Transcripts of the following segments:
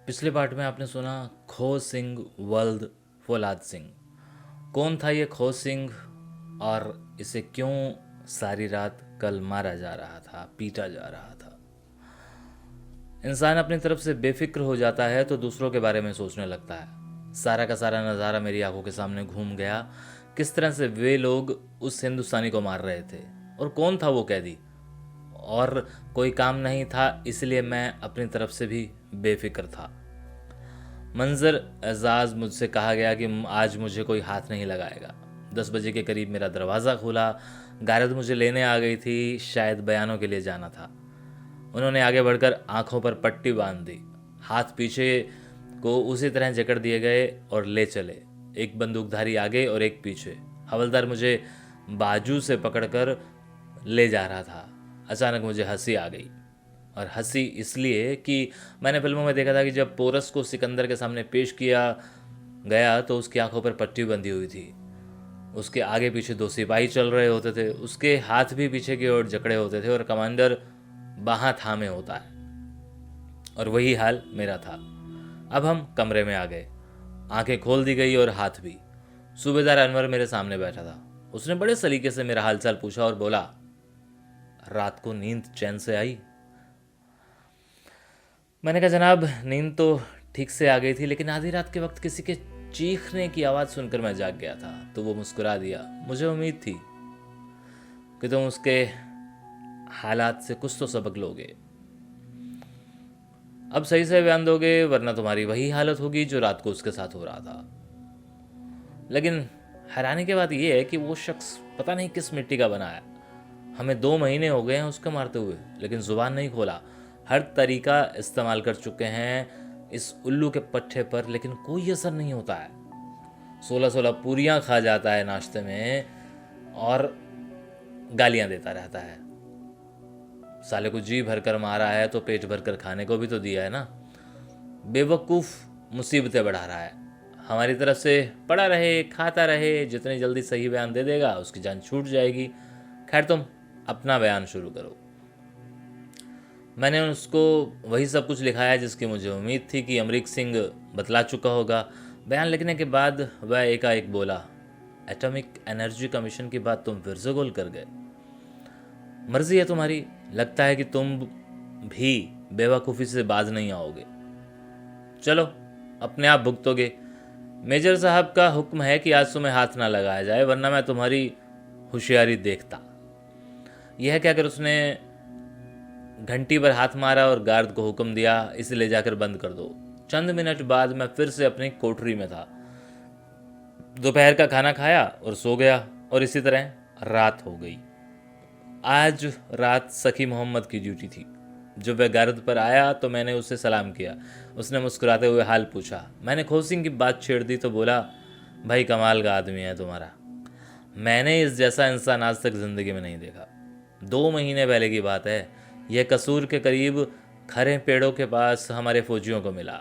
पिछले पार्ट में आपने सुना खो सिंह वल्द फौलाद सिंह। कौन था ये खो सिंह और इसे क्यों सारी रात कल मारा जा रहा था, पीटा जा रहा था। इंसान अपनी तरफ से बेफिक्र हो जाता है तो दूसरों के बारे में सोचने लगता है। सारा का सारा नज़ारा मेरी आंखों के सामने घूम गया। किस तरह से वे लोग उस हिंदुस्तानी को मार रहे थे और कौन था वो कैदी। और कोई काम नहीं था, इसलिए मैं अपनी तरफ से भी बेफिक्र था। मंजर एजाज मुझसे कहा गया कि आज मुझे कोई हाथ नहीं लगाएगा। 10 बजे के करीब मेरा दरवाज़ा खुला। गारद मुझे लेने आ गई थी, शायद बयानों के लिए जाना था। उन्होंने आगे बढ़कर आंखों पर पट्टी बांध दी, हाथ पीछे को उसी तरह जकड़ दिए गए और ले चले। एक बंदूकधारी आगे और एक पीछे। हवलदार मुझे बाजू से पकड़कर ले जा रहा था। अचानक मुझे हंसी आ गई, और हंसी इसलिए कि मैंने फिल्मों में देखा था कि जब पोरस को सिकंदर के सामने पेश किया गया तो उसकी आंखों पर पट्टी बंधी हुई थी। उसके आगे पीछे 2 सिपाही चल रहे होते थे, उसके हाथ भी पीछे की ओर जकड़े होते थे और कमांडर बाहां थामे होता है। और वही हाल मेरा था। अब हम कमरे में आ गए। आंखें खोल दी गई और हाथ भी। सूबेदार अनवर मेरे सामने बैठा था। उसने बड़े सलीके से मेरा हालचाल पूछा और बोला, रात को नींद चैन से आई? मैंने कहा, जनाब नींद तो ठीक से आ गई थी, लेकिन आधी रात के वक्त किसी के चीखने की आवाज़ सुनकर मैं जाग गया था। तो वो मुस्कुरा दिया। मुझे उम्मीद थी कि तुम उसके हालात से कुछ तो सबक लोगे, अब सही से बयान दोगे, वरना तुम्हारी वही हालत होगी जो रात को उसके साथ हो रहा था। लेकिन हैरानी की बात यह है कि वो शख्स पता नहीं किस मिट्टी का बना है। हमें 2 महीने हो गए हैं उसको मारते हुए, लेकिन जुबान नहीं खोला। हर तरीका इस्तेमाल कर चुके हैं इस उल्लू के पट्टे पर, लेकिन कोई असर नहीं होता है। 16-16 पूरियां खा जाता है नाश्ते में और गालियां देता रहता है। साले को जी भरकर मारा है तो पेट भरकर खाने को भी तो दिया है ना। बेवकूफ़ मुसीबतें बढ़ा रहा है। हमारी तरफ से पड़ा रहे, खाता रहे, जितनी जल्दी सही बयान दे देगा उसकी जान छूट जाएगी। खैर, तुम अपना बयान शुरू करो। मैंने उसको वही सब कुछ लिखाया जिसकी मुझे उम्मीद थी कि अमरीक सिंह बतला चुका होगा। बयान लिखने के बाद वह एकाएक बोला, एटॉमिक एनर्जी कमीशन की बात तुम फिर से गोल कर गए। मर्जी है तुम्हारी, लगता है कि तुम भी बेवकूफ़ी से बाज नहीं आओगे। चलो, अपने आप भुगतोगे। मेजर साहब का हुक्म है कि आज तुम्हें हाथ ना लगाया जाए, वरना मैं तुम्हारी होशियारी देखता। यह कहकर उसने घंटी पर हाथ मारा और गार्ड को हुक्म दिया, इसे ले जाकर बंद कर दो। चंद मिनट बाद मैं फिर से अपनी कोठरी में था। दोपहर का खाना खाया और सो गया, और इसी तरह रात हो गई। आज रात सखी मोहम्मद की ड्यूटी थी। जब वह गारद पर आया तो मैंने उससे सलाम किया। उसने मुस्कुराते हुए हाल पूछा। मैंने खोसिंग की बात छेड़ दी तो बोला, भाई कमाल का आदमी है तुम्हारा। मैंने इस जैसा इंसान आज तक ज़िंदगी में नहीं देखा। 2 महीने पहले की बात है। यह कसूर के करीब खरे पेड़ों के पास हमारे फौजियों को मिला।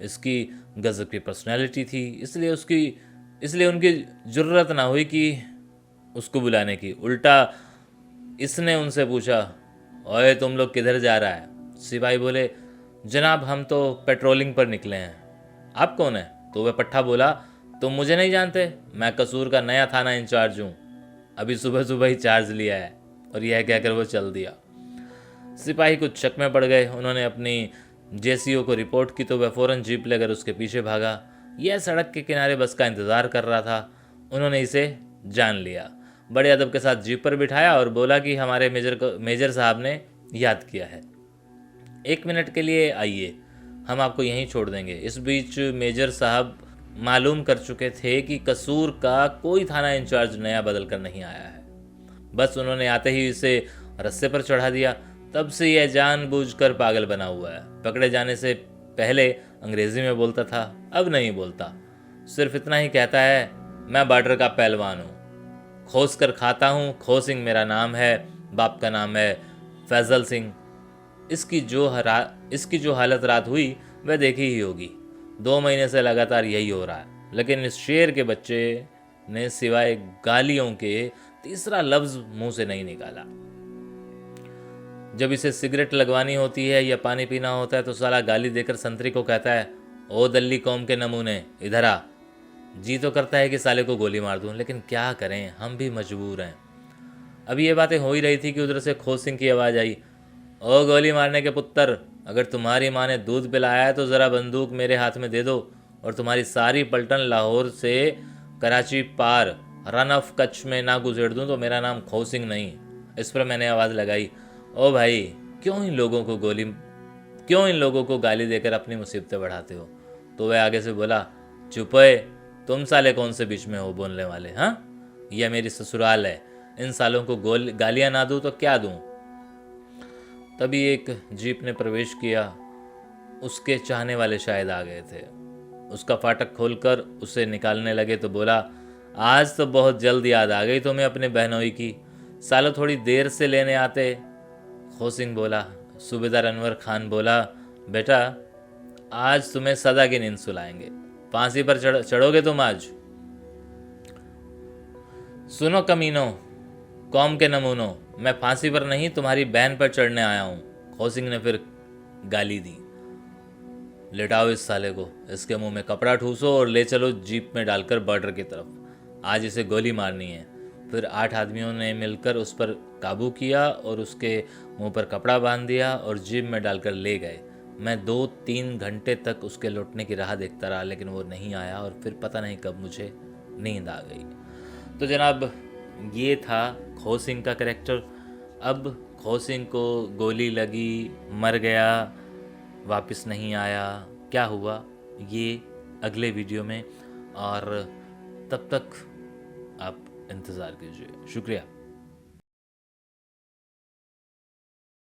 इसकी गजब की पर्सनैलिटी थी, इसलिए उनकी ज़रूरत ना हुई कि उसको बुलाने की। उल्टा इसने उनसे पूछा, ओए तुम लोग किधर जा रहा है? सिपाही बोले, जनाब हम तो पेट्रोलिंग पर निकले हैं। आप कौन है? तो वह पट्टा बोला, तुम मुझे नहीं जानते, मैं कसूर का नया थाना इंचार्ज हूँ। अभी सुबह सुबह ही चार्ज लिया है। और यह कहकर वो चल दिया। सिपाही कुछ शक में पड़ गए। उन्होंने अपनी जेसीओ को रिपोर्ट की तो वह फ़ौरन जीप लेकर उसके पीछे भागा। यह सड़क के किनारे बस का इंतज़ार कर रहा था। उन्होंने इसे जान लिया। बड़े अदब के साथ जीप पर बिठाया और बोला कि हमारे मेजर साहब ने याद किया है, 1 मिनट के लिए आइए, हम आपको यहीं छोड़ देंगे। इस बीच मेजर साहब मालूम कर चुके थे कि कसूर का कोई थाना इंचार्ज नया बदल कर नहीं आया है। बस उन्होंने आते ही इसे रस्से पर चढ़ा दिया। तब से यह जानबूझकर पागल बना हुआ है। पकड़े जाने से पहले अंग्रेजी में बोलता था, अब नहीं बोलता। सिर्फ इतना ही कहता है, मैं बॉर्डर का पहलवान हूँ, खोस कर खाता हूँ, खो सिंह मेरा नाम है, बाप का नाम है फैजल सिंह। इसकी जो हालत रात हुई वह देखी ही होगी। 2 महीने से लगातार यही हो रहा है। लेकिन इस शेर के बच्चे ने सिवाय गालियों के तीसरा लफ्ज मुंह से नहीं निकाला। जब इसे सिगरेट लगवानी होती है या पानी पीना होता है तो साला गाली देकर संतरी को कहता है, ओ दल्ली कौम के नमूने इधर आ। जी तो करता है कि साले को गोली मार दूं, लेकिन क्या करें, हम भी मजबूर हैं। अभी ये बातें हो ही रही थी कि उधर से खोस सिंह की आवाज़ आई, ओ गोली मारने के पुत्र, अगर तुम्हारी माँ ने दूध पिलाया है तो ज़रा बंदूक मेरे हाथ में दे दो और तुम्हारी सारी पलटन लाहौर से कराची पार रन ऑफ कच्छ में ना गुजर दूं तो मेरा नाम खो सिंह नहीं। इस पर मैंने आवाज़ लगाई, ओ भाई, क्यों इन लोगों को गाली देकर अपनी मुसीबतें बढ़ाते हो। तो वह आगे से बोला, चुप है, तुम साले कौन से बीच में हो बोलने वाले, हाँ, यह मेरी ससुराल है, इन सालों को गालियां ना दूं तो क्या दूं। तभी एक जीप ने प्रवेश किया। उसके चाहने वाले शायद आ गए थे। उसका फाटक खोलकर उसे निकालने लगे तो बोला, आज तो बहुत जल्द याद आ गई तुम्हें अपने बहनोई की, सालों थोड़ी देर से लेने आते। खो सिंह बोला। सूबेदार अनवर खान बोला, बेटा आज तुम्हें सदा की नींद सुलाएंगे, फांसी पर चढ़ोगे तुम आज। सुनो कमीनों, कौम के नमूनों, मैं फांसी पर नहीं तुम्हारी बहन पर चढ़ने आया हूं। खो सिंह ने फिर गाली दी, लेटाओ इस साले को, इसके मुंह में कपड़ा ठूसो और ले चलो जीप में डालकर बॉर्डर की तरफ, आज इसे गोली मारनी है। फिर 8 आदमियों ने मिलकर उस पर काबू किया और उसके मुंह पर कपड़ा बांध दिया और जीप में डालकर ले गए। मैं 2-3 घंटे तक उसके लौटने की राह देखता रहा, लेकिन वो नहीं आया और फिर पता नहीं कब मुझे नींद आ गई। तो जनाब, ये था खो सिंह का कैरेक्टर। अब खो सिंह को गोली लगी, मर गया, वापस नहीं आया, क्या हुआ ये अगले वीडियो में, और तब तक आप इंतज़ार कीजिए। शुक्रिया।